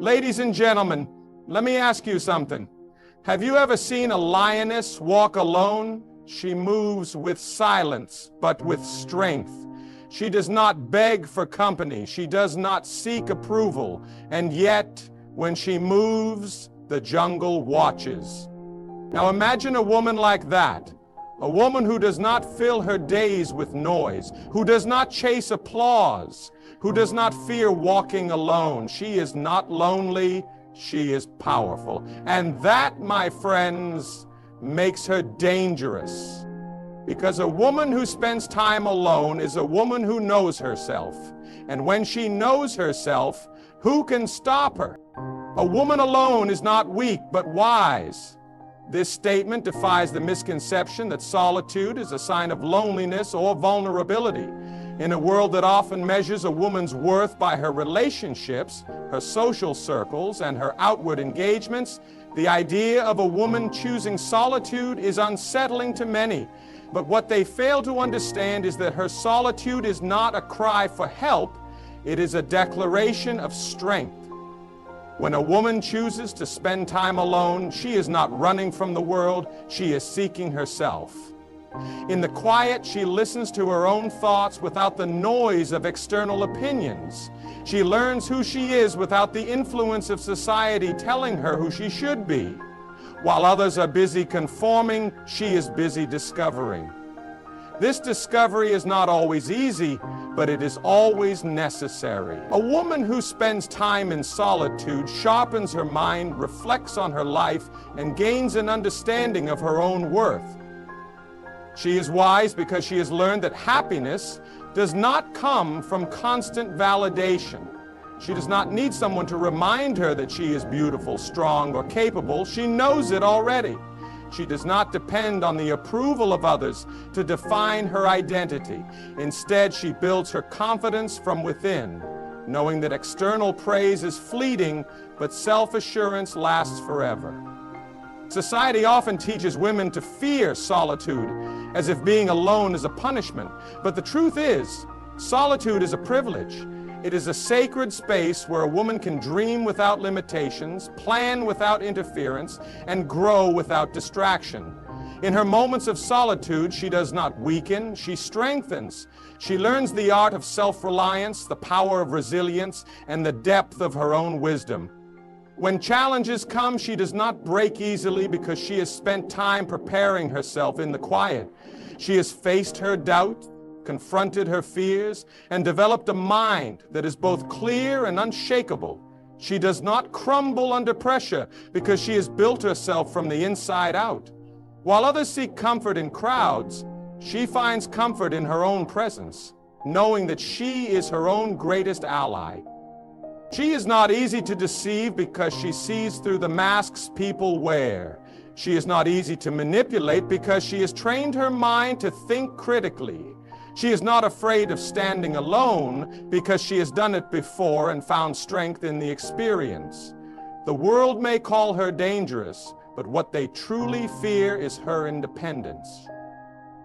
Ladies and gentlemen, let me ask you something. Have you ever seen a lioness walk alone? She moves with silence, but with strength. She does not beg for company. She does not seek approval. And yet, when she moves, the jungle watches. Now imagine a woman like that. A woman who does not fill her days with noise, who does not chase applause, who does not fear walking alone. She is not lonely, she is powerful. And that, my friends, makes her dangerous. Because a woman who spends time alone is a woman who knows herself. And when she knows herself, who can stop her? A woman alone is not weak, but wise. This statement defies the misconception that solitude is a sign of loneliness or vulnerability. In a world that often measures a woman's worth by her relationships, her social circles, and her outward engagements, the idea of a woman choosing solitude is unsettling to many. But what they fail to understand is that her solitude is not a cry for help, it is a declaration of strength. When a woman chooses to spend time alone, she is not running from the world, she is seeking herself. In the quiet, she listens to her own thoughts without the noise of external opinions. She learns who she is without the influence of society telling her who she should be. While others are busy conforming, she is busy discovering. This discovery is not always easy, but it is always necessary. A woman who spends time in solitude sharpens her mind, reflects on her life, and gains an understanding of her own worth. She is wise because she has learned that happiness does not come from constant validation. She does not need someone to remind her that she is beautiful, strong, or capable. She knows it already. She does not depend on the approval of others to define her identity. Instead, she builds her confidence from within, knowing that external praise is fleeting, but self-assurance lasts forever. Society often teaches women to fear solitude, as if being alone is a punishment. But the truth is, solitude is a privilege. It is a sacred space where a woman can dream without limitations, plan without interference, and grow without distraction. In her moments of solitude, she does not weaken, she strengthens. She learns the art of self-reliance, the power of resilience, and the depth of her own wisdom. When challenges come, she does not break easily because she has spent time preparing herself in the quiet. She has faced her doubt, confronted her fears, and developed a mind that is both clear and unshakable. She does not crumble under pressure because she has built herself from the inside out. While others seek comfort in crowds, she finds comfort in her own presence, knowing that she is her own greatest ally. She is not easy to deceive because she sees through the masks people wear. She is not easy to manipulate because she has trained her mind to think critically. She is not afraid of standing alone because she has done it before and found strength in the experience. The world may call her dangerous, but what they truly fear is her independence.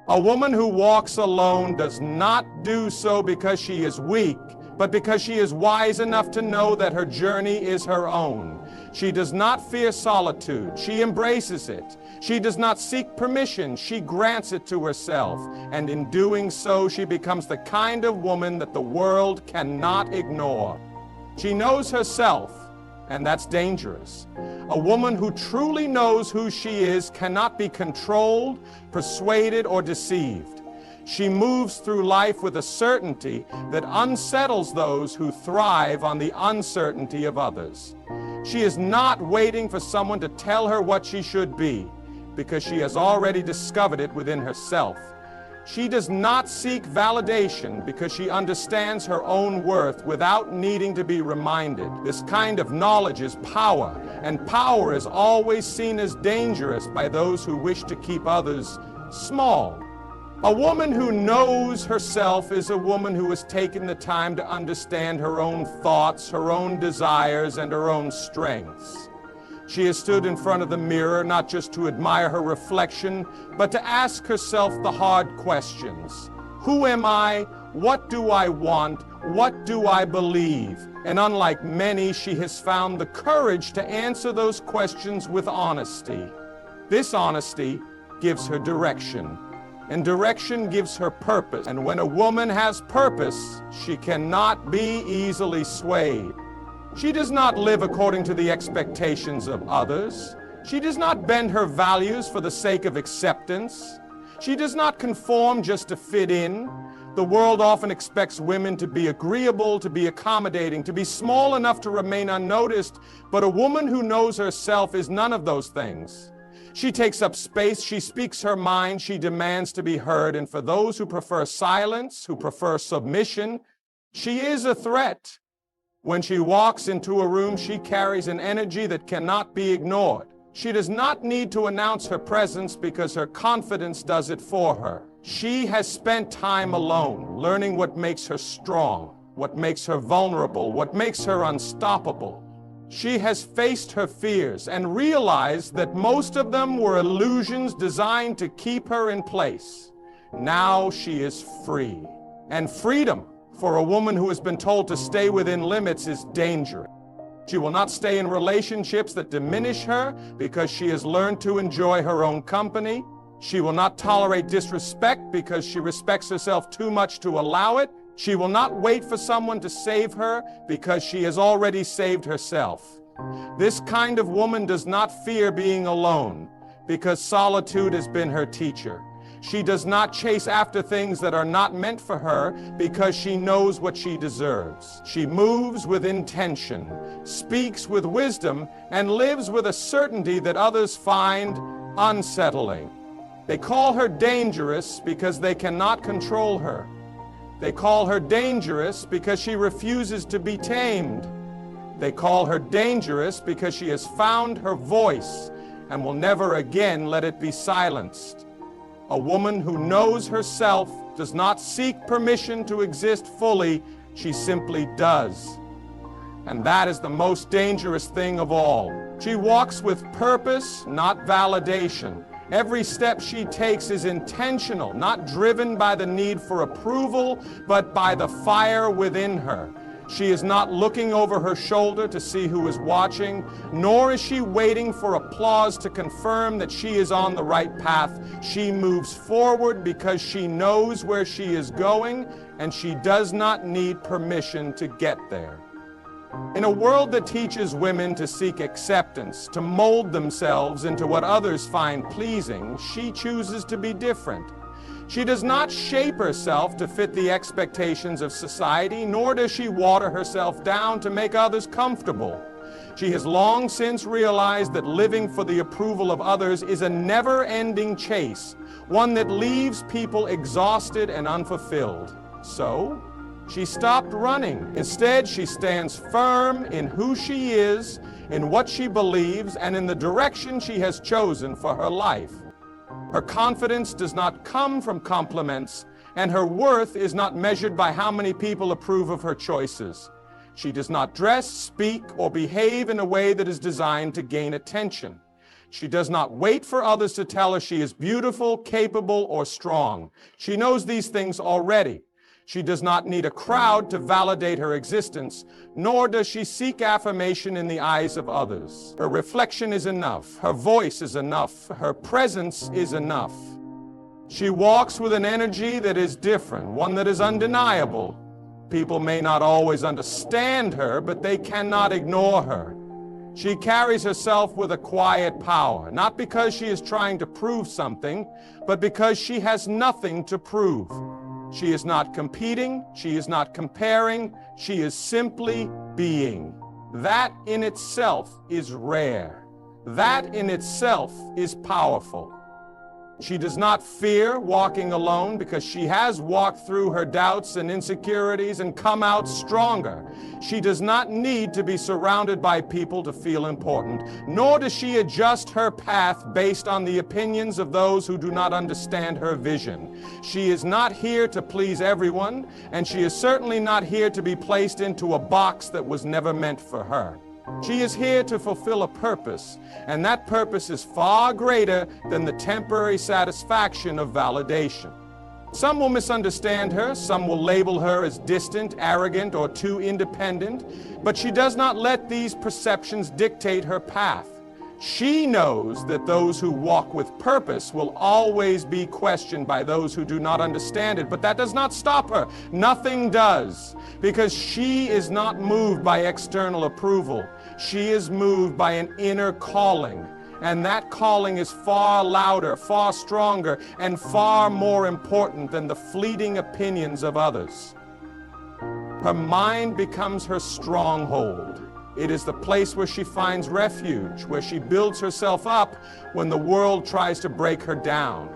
A woman who walks alone does not do so because she is weak, but because she is wise enough to know that her journey is her own. She does not fear solitude, she embraces it. She does not seek permission, she grants it to herself. And in doing so, she becomes the kind of woman that the world cannot ignore. She knows herself, and that's dangerous. A woman who truly knows who she is cannot be controlled, persuaded, or deceived. She moves through life with a certainty that unsettles those who thrive on the uncertainty of others. She is not waiting for someone to tell her what she should be, because she has already discovered it within herself. She does not seek validation because she understands her own worth without needing to be reminded. This kind of knowledge is power, and power is always seen as dangerous by those who wish to keep others small. A woman who knows herself is a woman who has taken the time to understand her own thoughts, her own desires, and her own strengths. She has stood in front of the mirror not just to admire her reflection, but to ask herself the hard questions. Who am I? What do I want? What do I believe? And unlike many, she has found the courage to answer those questions with honesty. This honesty gives her direction, and direction gives her purpose. And when a woman has purpose, she cannot be easily swayed. She does not live according to the expectations of others. She does not bend her values for the sake of acceptance. She does not conform just to fit in. The world often expects women to be agreeable, to be accommodating, to be small enough to remain unnoticed, but a woman who knows herself is none of those things. She takes up space, she speaks her mind, she demands to be heard, and for those who prefer silence, who prefer submission, she is a threat. When she walks into a room, she carries an energy that cannot be ignored. She does not need to announce her presence because her confidence does it for her. She has spent time alone, learning what makes her strong, what makes her vulnerable, what makes her unstoppable. She has faced her fears and realized that most of them were illusions designed to keep her in place. Now she is free. And freedom, for a woman who has been told to stay within limits, is dangerous. She will not stay in relationships that diminish her because she has learned to enjoy her own company. She will not tolerate disrespect because she respects herself too much to allow it. She will not wait for someone to save her because she has already saved herself. This kind of woman does not fear being alone because solitude has been her teacher. She does not chase after things that are not meant for her because she knows what she deserves. She moves with intention, speaks with wisdom, and lives with a certainty that others find unsettling. They call her dangerous because they cannot control her. They call her dangerous because she refuses to be tamed. They call her dangerous because she has found her voice and will never again let it be silenced. A woman who knows herself does not seek permission to exist fully, she simply does. And that is the most dangerous thing of all. She walks with purpose, not validation. Every step she takes is intentional, not driven by the need for approval, but by the fire within her. She is not looking over her shoulder to see who is watching, nor is she waiting for applause to confirm that she is on the right path. She moves forward because she knows where she is going, and she does not need permission to get there. In a world that teaches women to seek acceptance, to mold themselves into what others find pleasing, she chooses to be different. She does not shape herself to fit the expectations of society, nor does she water herself down to make others comfortable. She has long since realized that living for the approval of others is a never-ending chase, one that leaves people exhausted and unfulfilled. So, she stopped running. Instead, she stands firm in who she is, in what she believes, and in the direction she has chosen for her life. Her confidence does not come from compliments, and her worth is not measured by how many people approve of her choices. She does not dress, speak, or behave in a way that is designed to gain attention. She does not wait for others to tell her she is beautiful, capable, or strong. She knows these things already. She does not need a crowd to validate her existence, nor does she seek affirmation in the eyes of others. Her reflection is enough. Her voice is enough. Her presence is enough. She walks with an energy that is different, one that is undeniable. People may not always understand her, but they cannot ignore her. She carries herself with a quiet power, not because she is trying to prove something, but because she has nothing to prove. She is not competing, she is not comparing, she is simply being. That in itself is rare. That in itself is powerful. She does not fear walking alone because she has walked through her doubts and insecurities and come out stronger. She does not need to be surrounded by people to feel important, nor does she adjust her path based on the opinions of those who do not understand her vision. She is not here to please everyone, and she is certainly not here to be placed into a box that was never meant for her. She is here to fulfill a purpose, and that purpose is far greater than the temporary satisfaction of validation. Some will misunderstand her, some will label her as distant, arrogant, or too independent, but she does not let these perceptions dictate her path. She knows that those who walk with purpose will always be questioned by those who do not understand it, but that does not stop her. Nothing does, because she is not moved by external approval. She is moved by an inner calling, and that calling is far louder, far stronger, and far more important than the fleeting opinions of others. Her mind becomes her stronghold. It is the place where she finds refuge, where she builds herself up when the world tries to break her down.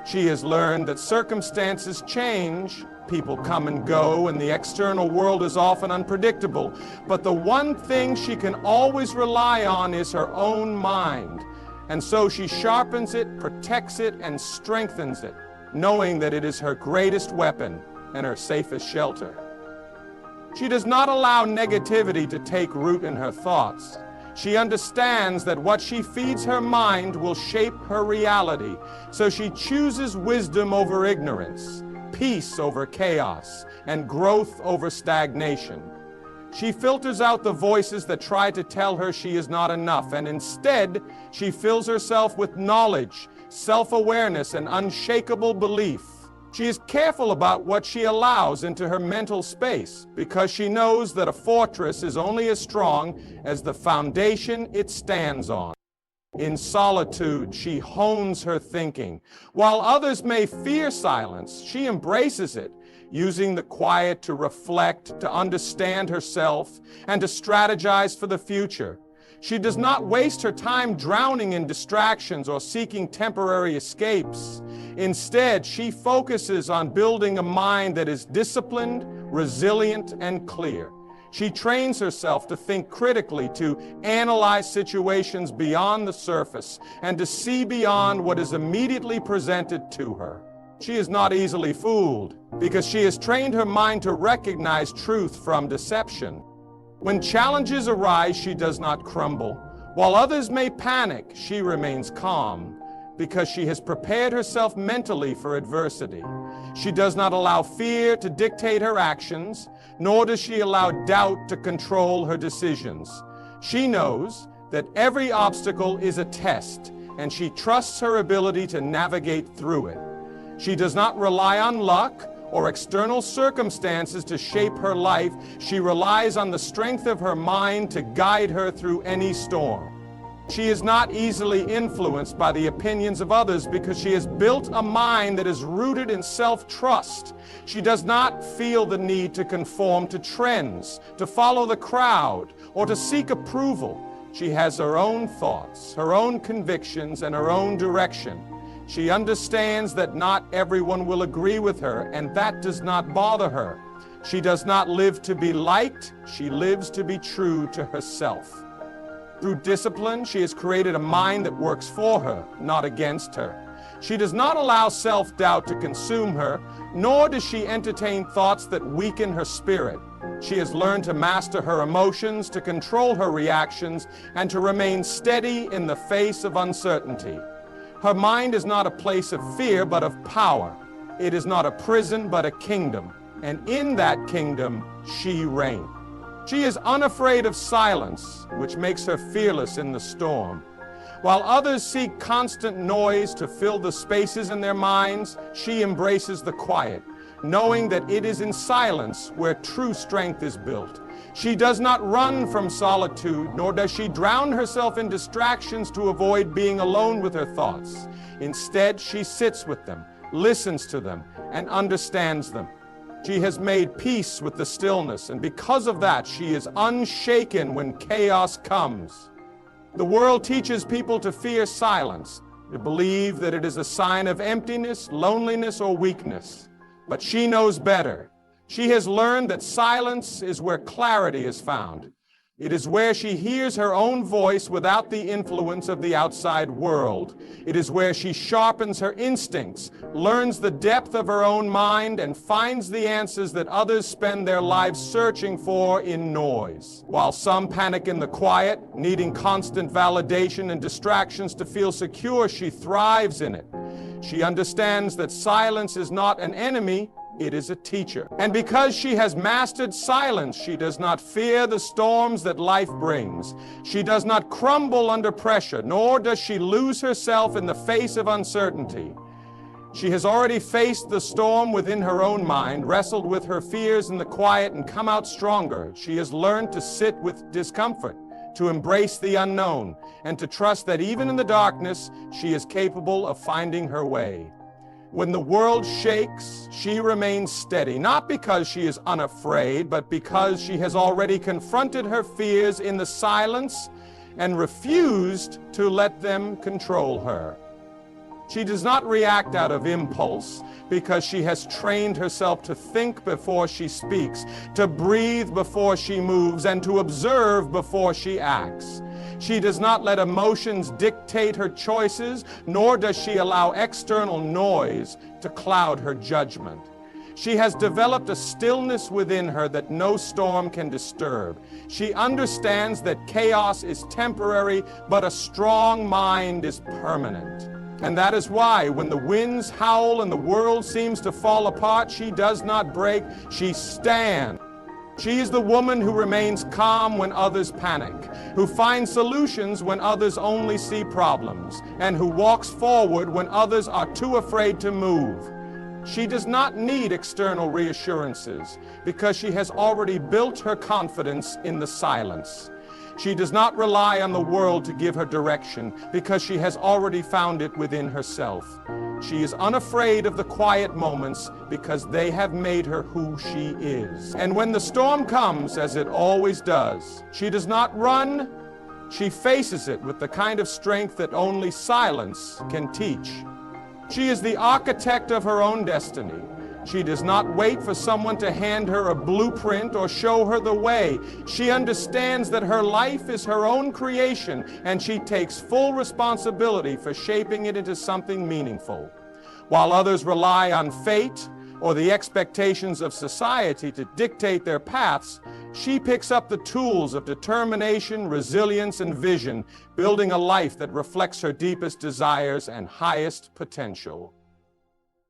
She has learned that circumstances change, people come and go, and the external world is often unpredictable. But the one thing she can always rely on is her own mind. And so she sharpens it, protects it, and strengthens it, knowing that it is her greatest weapon and her safest shelter. She does not allow negativity to take root in her thoughts. She understands that what she feeds her mind will shape her reality, so she chooses wisdom over ignorance, peace over chaos, and growth over stagnation. She filters out the voices that try to tell her she is not enough, and instead, she fills herself with knowledge, self-awareness, and unshakable belief. She is careful about what she allows into her mental space because she knows that a fortress is only as strong as the foundation it stands on. In solitude, she hones her thinking. While others may fear silence, she embraces it, using the quiet to reflect, to understand herself, and to strategize for the future. She does not waste her time drowning in distractions or seeking temporary escapes. Instead, she focuses on building a mind that is disciplined, resilient, and clear. She trains herself to think critically, to analyze situations beyond the surface, and to see beyond what is immediately presented to her. She is not easily fooled because she has trained her mind to recognize truth from deception. When challenges arise, she does not crumble. While others may panic, she remains calm because she has prepared herself mentally for adversity. She does not allow fear to dictate her actions, nor does she allow doubt to control her decisions. She knows that every obstacle is a test, and she trusts her ability to navigate through it. She does not rely on luck or external circumstances to shape her life. She relies on the strength of her mind to guide her through any storm. She is not easily influenced by the opinions of others because she has built a mind that is rooted in self-trust. She does not feel the need to conform to trends, to follow the crowd, or to seek approval. She has her own thoughts, her own convictions, and her own direction. She understands that not everyone will agree with her, and that does not bother her. She does not live to be liked, she lives to be true to herself. Through discipline, she has created a mind that works for her, not against her. She does not allow self-doubt to consume her, nor does she entertain thoughts that weaken her spirit. She has learned to master her emotions, to control her reactions, and to remain steady in the face of uncertainty. Her mind is not a place of fear, but of power. It is not a prison, but a kingdom. And in that kingdom, she reigns. She is unafraid of silence, which makes her fearless in the storm. While others seek constant noise to fill the spaces in their minds, she embraces the quiet, knowing that it is in silence where true strength is built. She does not run from solitude, nor does she drown herself in distractions to avoid being alone with her thoughts. Instead, she sits with them, listens to them, and understands them. She has made peace with the stillness, and because of that, she is unshaken when chaos comes. The world teaches people to fear silence, to believe that it is a sign of emptiness, loneliness, or weakness. But she knows better. She has learned that silence is where clarity is found. It is where she hears her own voice without the influence of the outside world. It is where she sharpens her instincts, learns the depth of her own mind, and finds the answers that others spend their lives searching for in noise. While some panic in the quiet, needing constant validation and distractions to feel secure, she thrives in it. She understands that silence is not an enemy, it is a teacher. And because she has mastered silence, she does not fear the storms that life brings. She does not crumble under pressure, nor does she lose herself in the face of uncertainty. She has already faced the storm within her own mind, wrestled with her fears in the quiet, and come out stronger. She has learned to sit with discomfort, to embrace the unknown, and to trust that even in the darkness, she is capable of finding her way. When the world shakes, she remains steady, not because she is unafraid, but because she has already confronted her fears in the silence and refused to let them control her. She does not react out of impulse because she has trained herself to think before she speaks, to breathe before she moves, and to observe before she acts. She does not let emotions dictate her choices, nor does she allow external noise to cloud her judgment. She has developed a stillness within her that no storm can disturb. She understands that chaos is temporary, but a strong mind is permanent. And that is why when the winds howl and the world seems to fall apart, she does not break, she stands. She is the woman who remains calm when others panic, who finds solutions when others only see problems, and who walks forward when others are too afraid to move. She does not need external reassurances because she has already built her confidence in the silence. She does not rely on the world to give her direction because she has already found it within herself. She is unafraid of the quiet moments because they have made her who she is. And when the storm comes, as it always does, she does not run, she faces it with the kind of strength that only silence can teach. She is the architect of her own destiny. She does not wait for someone to hand her a blueprint or show her the way. She understands that her life is her own creation, and she takes full responsibility for shaping it into something meaningful. While others rely on fate or the expectations of society to dictate their paths, she picks up the tools of determination, resilience, and vision, building a life that reflects her deepest desires and highest potential.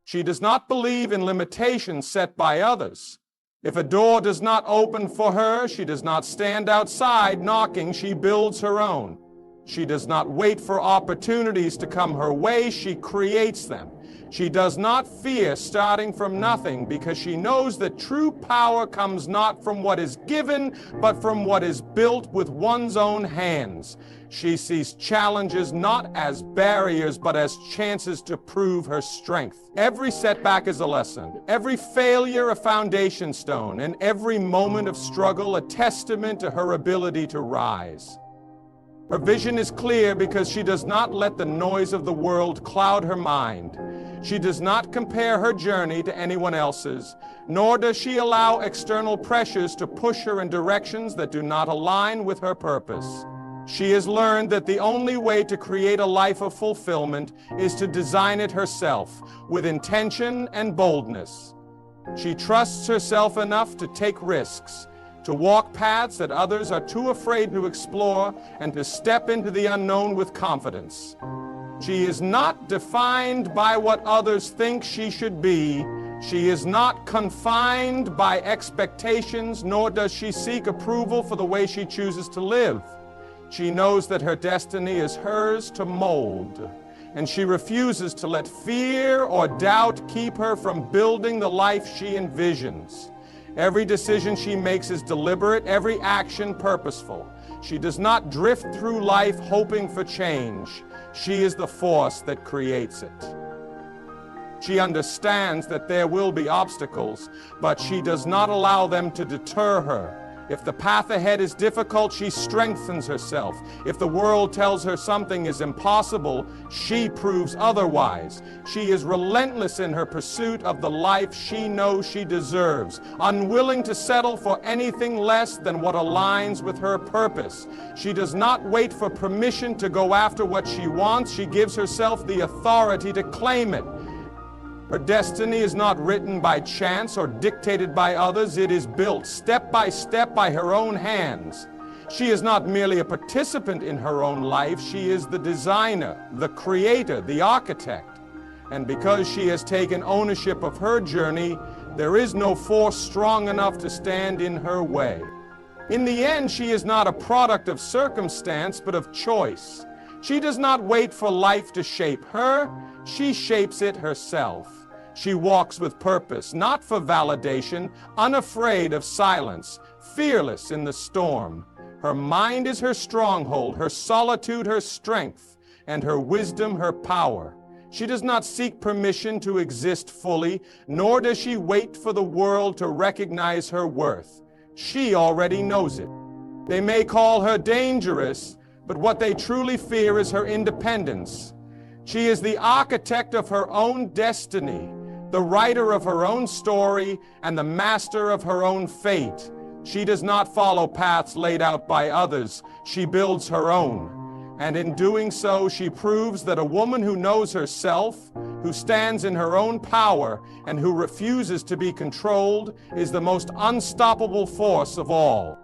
She does not believe in limitations set by others. If a door does not open for her, she does not stand outside knocking, she builds her own. She does not wait for opportunities to come her way, she creates them. She does not fear starting from nothing because she knows that true power comes not from what is given, but from what is built with one's own hands. She sees challenges not as barriers, but as chances to prove her strength. Every setback is a lesson, every failure a foundation stone, and every moment of struggle a testament to her ability to rise. Her vision is clear because she does not let the noise of the world cloud her mind. She does not compare her journey to anyone else's, nor does she allow external pressures to push her in directions that do not align with her purpose. She has learned that the only way to create a life of fulfillment is to design it herself, with intention and boldness. She trusts herself enough to take risks, to walk paths that others are too afraid to explore, and to step into the unknown with confidence. She is not defined by what others think she should be. She is not confined by expectations, nor does she seek approval for the way she chooses to live. She knows that her destiny is hers to mold, and she refuses to let fear or doubt keep her from building the life she envisions. Every decision she makes is deliberate, every action purposeful. She does not drift through life hoping for change. She is the force that creates it. She understands that there will be obstacles, but she does not allow them to deter her. If the path ahead is difficult, she strengthens herself. If the world tells her something is impossible, she proves otherwise. She is relentless in her pursuit of the life she knows she deserves, unwilling to settle for anything less than what aligns with her purpose. She does not wait for permission to go after what she wants. She gives herself the authority to claim it. Her destiny is not written by chance or dictated by others. It is built step by her own hands. She is not merely a participant in her own life. She is the designer, the creator, the architect. And because she has taken ownership of her journey, there is no force strong enough to stand in her way. In the end, she is not a product of circumstance, but of choice. She does not wait for life to shape her, she shapes it herself. She walks with purpose, not for validation, unafraid of silence, fearless in the storm. Her mind is her stronghold, her solitude her strength, and her wisdom her power. She does not seek permission to exist fully, nor does she wait for the world to recognize her worth. She already knows it. They may call her dangerous, but what they truly fear is her independence. She is the architect of her own destiny, the writer of her own story, and the master of her own fate. She does not follow paths laid out by others. She builds her own. And in doing so, she proves that a woman who knows herself, who stands in her own power, and who refuses to be controlled, is the most unstoppable force of all.